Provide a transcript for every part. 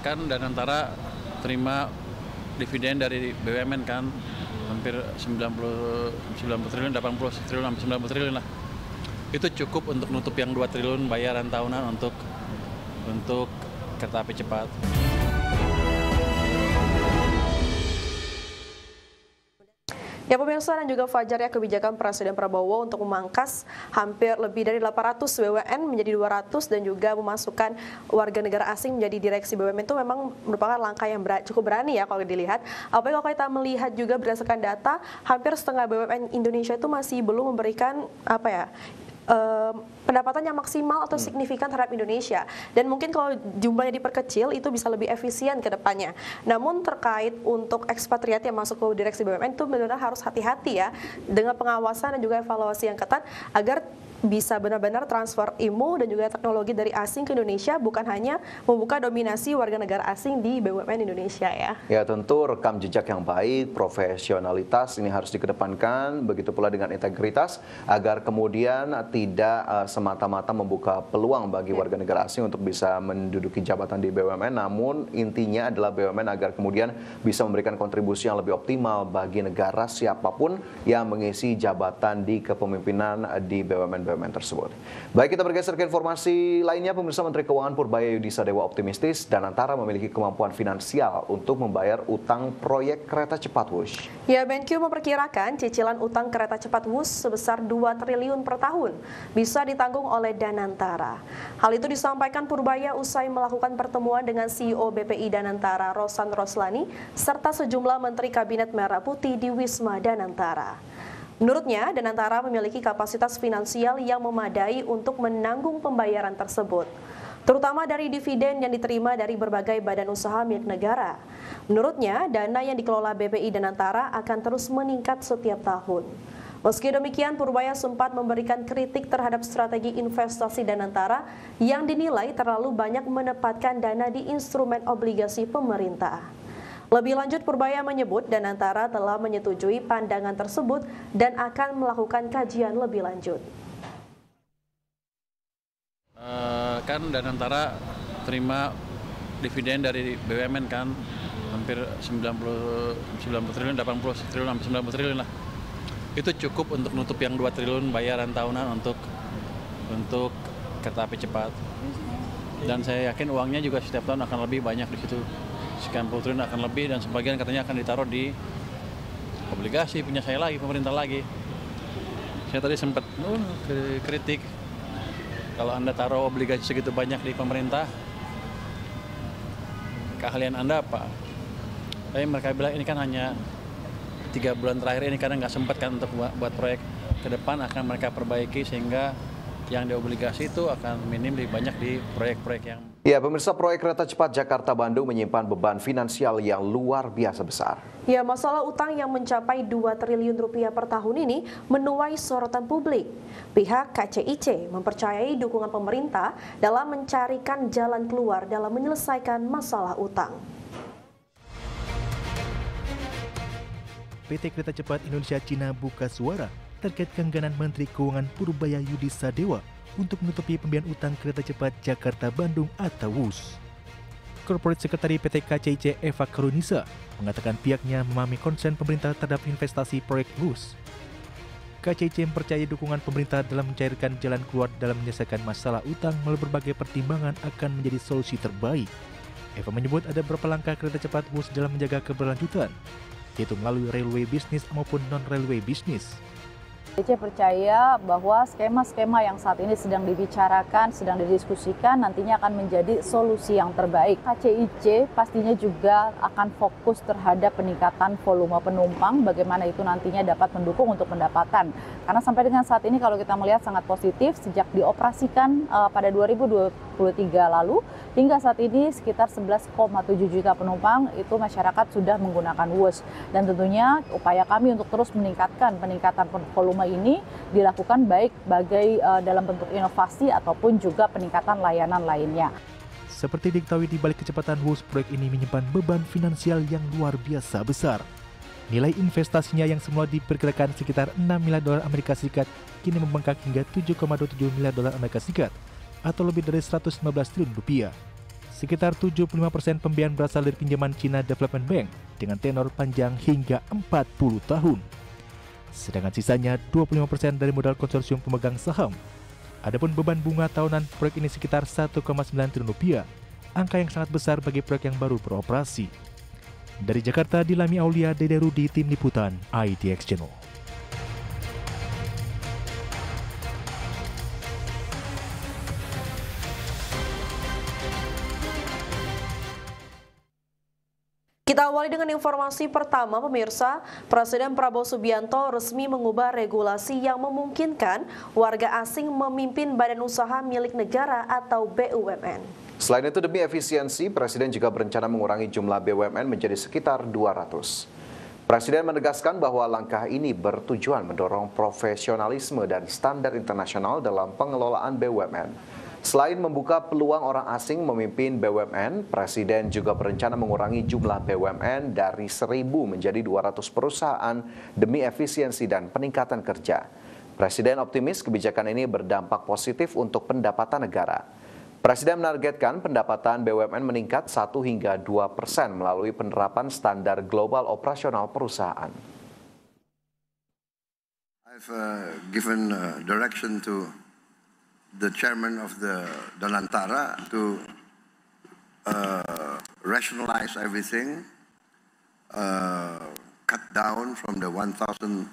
Kan Danantara terima dividen dari BUMN kan hampir 90 triliun, 80 triliun, 90 triliun lah. Itu cukup untuk nutup yang 2 triliun bayaran tahunan untuk kereta api cepat. Ya pemirsa dan juga Fajar, ya kebijakan Presiden Prabowo untuk memangkas hampir lebih dari 800 BUMN menjadi 200 dan juga memasukkan warga negara asing menjadi direksi BUMN itu memang merupakan langkah yang cukup berani ya kalau dilihat. Apalagi kalau kita melihat juga berdasarkan data, hampir setengah BUMN Indonesia itu masih belum memberikan pendapatan yang maksimal atau signifikan terhadap Indonesia, dan mungkin kalau jumlahnya diperkecil itu bisa lebih efisien ke depannya. Namun terkait untuk ekspatriat yang masuk ke direksi BUMN itu benar-benar harus hati-hati ya dengan pengawasan dan juga evaluasi yang ketat agar bisa benar-benar transfer ilmu dan juga teknologi dari asing ke Indonesia, bukan hanya membuka dominasi warga negara asing di BUMN Indonesia ya. Ya tentu rekam jejak yang baik, profesionalitas ini harus dikedepankan, begitu pula dengan integritas agar kemudian tidak semata-mata membuka peluang bagi warga negara asing untuk bisa menduduki jabatan di BUMN, namun intinya adalah BUMN agar kemudian bisa memberikan kontribusi yang lebih optimal bagi negara siapapun yang mengisi jabatan di kepemimpinan di BUMN tersebut. Baik, kita bergeser ke informasi lainnya. Pemirsa, Menteri Keuangan Purbaya Yudisadewa optimistis Danantara memiliki kemampuan finansial untuk membayar utang proyek kereta cepat Wush. Ya, BenQ memperkirakan cicilan utang kereta cepat Wush sebesar 2 triliun per tahun bisa ditanggung oleh Danantara. Hal itu disampaikan Purbaya usai melakukan pertemuan dengan CEO BPI Danantara Rosan Roslani serta sejumlah Menteri Kabinet Merah Putih di Wisma Danantara. Menurutnya, Danantara memiliki kapasitas finansial yang memadai untuk menanggung pembayaran tersebut, terutama dari dividen yang diterima dari berbagai badan usaha milik negara. Menurutnya, dana yang dikelola BPI Danantara akan terus meningkat setiap tahun. Meski demikian, Purbaya sempat memberikan kritik terhadap strategi investasi Danantara yang dinilai terlalu banyak menempatkan dana di instrumen obligasi pemerintah. Lebih lanjut, Purbaya menyebut Danantara telah menyetujui pandangan tersebut dan akan melakukan kajian lebih lanjut. Kan Danantara terima dividen dari BUMN kan hampir 90 triliun, 80 triliun, 90 triliun lah. Itu cukup untuk nutup yang 2 triliun bayaran tahunan untuk kereta api cepat. Dan saya yakin uangnya juga setiap tahun akan lebih banyak di situ. Sekian puluh triliun akan lebih, dan sebagian katanya akan ditaruh di obligasi punya saya lagi, pemerintah lagi. Saya tadi sempat kritik, kalau Anda taruh obligasi segitu banyak di pemerintah, keahlian Anda apa? Tapi mereka bilang ini kan hanya 3 bulan terakhir ini karena nggak sempat kan untuk buat proyek. Ke depan akan mereka perbaiki sehingga yang di obligasi itu akan minim lebih banyak di proyek-proyek yang... Ya, pemirsa, proyek kereta cepat Jakarta-Bandung menyimpan beban finansial yang luar biasa besar. Ya, masalah utang yang mencapai 2 triliun rupiah per tahun ini menuai sorotan publik. Pihak KCIC mempercayai dukungan pemerintah dalam mencarikan jalan keluar dalam menyelesaikan masalah utang. PT Kereta Cepat Indonesia Cina buka suara terkait keengganan Menteri Keuangan Purbaya Yudisadewa untuk menutupi pembiayaan utang kereta cepat Jakarta-Bandung atau WUS. Corporate Secretary PT KCIC Eva Karunisa mengatakan pihaknya memahami konsen pemerintah terhadap investasi proyek WUS. KCIC mempercayai dukungan pemerintah dalam mencairkan jalan keluar dalam menyelesaikan masalah utang melalui berbagai pertimbangan akan menjadi solusi terbaik. Eva menyebut ada beberapa langkah kereta cepat WUS dalam menjaga keberlanjutan, yaitu melalui railway bisnis maupun non-railway bisnis. KCIC percaya bahwa skema-skema yang saat ini sedang dibicarakan, sedang didiskusikan nantinya akan menjadi solusi yang terbaik. KCIC pastinya juga akan fokus terhadap peningkatan volume penumpang, bagaimana itu nantinya dapat mendukung untuk pendapatan. Karena sampai dengan saat ini kalau kita melihat sangat positif, sejak dioperasikan pada 2023 lalu, hingga saat ini sekitar 11,7 juta penumpang itu masyarakat sudah menggunakan WUS. Dan tentunya upaya kami untuk terus meningkatkan peningkatan volume ini dilakukan baik dalam bentuk inovasi ataupun juga peningkatan layanan lainnya. Seperti diketahui, di balik kecepatan WUS, proyek ini menyimpan beban finansial yang luar biasa besar. Nilai investasinya yang semula diperkirakan sekitar 6 miliar dolar Amerika Serikat kini membengkak hingga 7,27 miliar dolar Amerika Serikat atau lebih dari 115 triliun rupiah. Sekitar 75% pembiayaan berasal dari pinjaman China Development Bank dengan tenor panjang hingga 40 tahun. Sedangkan sisanya 25% dari modal konsorsium pemegang saham. Adapun beban bunga tahunan proyek ini sekitar 1,9 triliun rupiah, angka yang sangat besar bagi proyek yang baru beroperasi. Dari Jakarta, Dilami Aulia, Dede Rudi, Tim Liputan, IDX Channel. Kita awali dengan informasi pertama, pemirsa. Presiden Prabowo Subianto resmi mengubah regulasi yang memungkinkan warga asing memimpin badan usaha milik negara atau BUMN. Selain itu, demi efisiensi, Presiden juga berencana mengurangi jumlah BUMN menjadi sekitar 200. Presiden menegaskan bahwa langkah ini bertujuan mendorong profesionalisme dan standar internasional dalam pengelolaan BUMN. Selain membuka peluang orang asing memimpin BUMN, Presiden juga berencana mengurangi jumlah BUMN dari 1.000 menjadi 200 perusahaan demi efisiensi dan peningkatan kerja. Presiden optimis kebijakan ini berdampak positif untuk pendapatan negara. Presiden menargetkan pendapatan BUMN meningkat 1 hingga 2% melalui penerapan standar global operasional perusahaan. I've given direction to the chairman of the Danantara to rationalize everything, cut down from the 1,000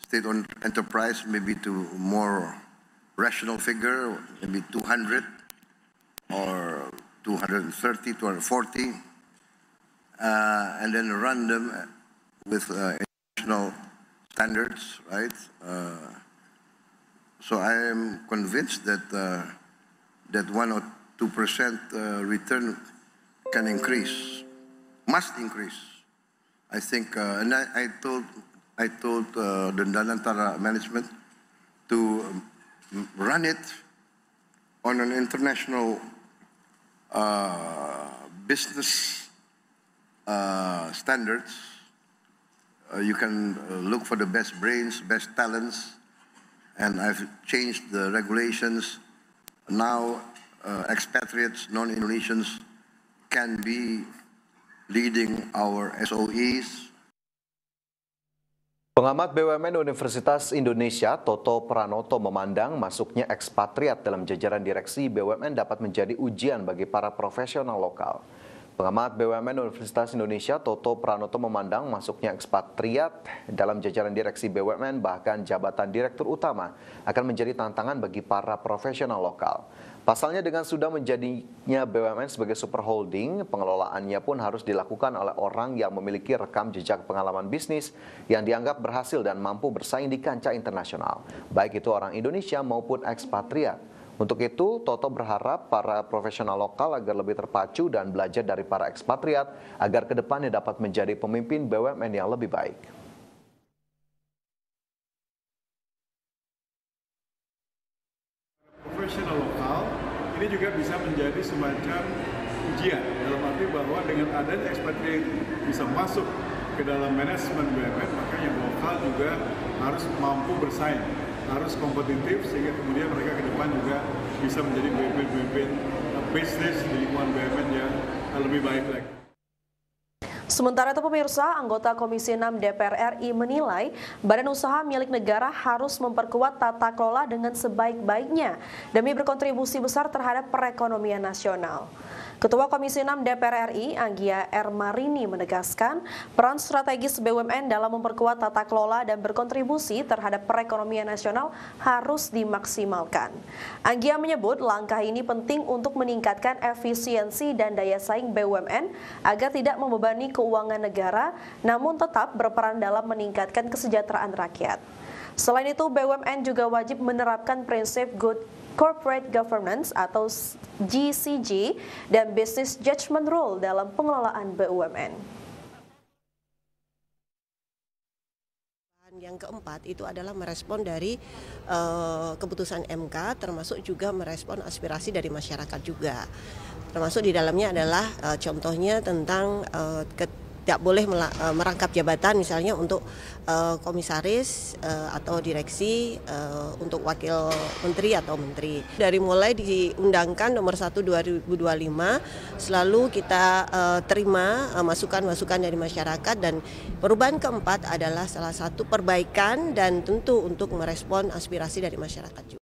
state-owned enterprise maybe to more rational figure, maybe 200 or 230, 240, and then run them with international standards, right? So I am convinced that that 1 or 2% return can increase, must increase. I think, and I told the Danantara management to run it on an international business standards. You can look for the best brains, best talents. And I've changed the regulations. Now, expatriates, non-Indonesians can be leading our SOEs. Pengamat BUMN Universitas Indonesia, Toto Pranoto, memandang masuknya ekspatriat dalam jajaran direksi BUMN dapat menjadi ujian bagi para profesional lokal. Pengamat BUMN Universitas Indonesia, Toto Pranoto, memandang masuknya ekspatriat dalam jajaran direksi BUMN bahkan jabatan direktur utama akan menjadi tantangan bagi para profesional lokal. Pasalnya, dengan sudah menjadinya BUMN sebagai super holding, pengelolaannya pun harus dilakukan oleh orang yang memiliki rekam jejak pengalaman bisnis yang dianggap berhasil dan mampu bersaing di kancah internasional, baik itu orang Indonesia maupun ekspatriat. Untuk itu, Toto berharap para profesional lokal agar lebih terpacu dan belajar dari para ekspatriat agar kedepannya dapat menjadi pemimpin BUMN yang lebih baik. Profesional lokal ini juga bisa menjadi semacam ujian, dalam arti bahwa dengan adanya ekspatriat bisa masuk ke dalam manajemen BUMN, maka yang lokal juga harus mampu bersaing, harus kompetitif, sehingga kemudian mereka ke depan juga bisa menjadi pemimpin bisnis di lingkungan BUMN yang lebih baik lagi. Sementara itu, pemirsa, anggota Komisi 6 DPR RI menilai badan usaha milik negara harus memperkuat tata kelola dengan sebaik-baiknya demi berkontribusi besar terhadap perekonomian nasional. Ketua Komisi 6 DPR RI, Anggia R. Marini, menegaskan peran strategis BUMN dalam memperkuat tata kelola dan berkontribusi terhadap perekonomian nasional harus dimaksimalkan. Anggia menyebut langkah ini penting untuk meningkatkan efisiensi dan daya saing BUMN agar tidak membebani keuangan negara, namun tetap berperan dalam meningkatkan kesejahteraan rakyat. Selain itu, BUMN juga wajib menerapkan prinsip good corporate governance atau GCG dan business judgment rule dalam pengelolaan BUMN. Yang keempat itu adalah merespon dari keputusan MK, termasuk juga merespon aspirasi dari masyarakat juga. Termasuk di dalamnya adalah contohnya tentang tidak boleh merangkap jabatan misalnya untuk komisaris atau direksi untuk wakil menteri atau menteri. Dari mulai diundangkan nomor 1 2025 selalu kita terima masukan-masukan dari masyarakat, dan perubahan keempat adalah salah satu perbaikan dan tentu untuk merespon aspirasi dari masyarakat juga.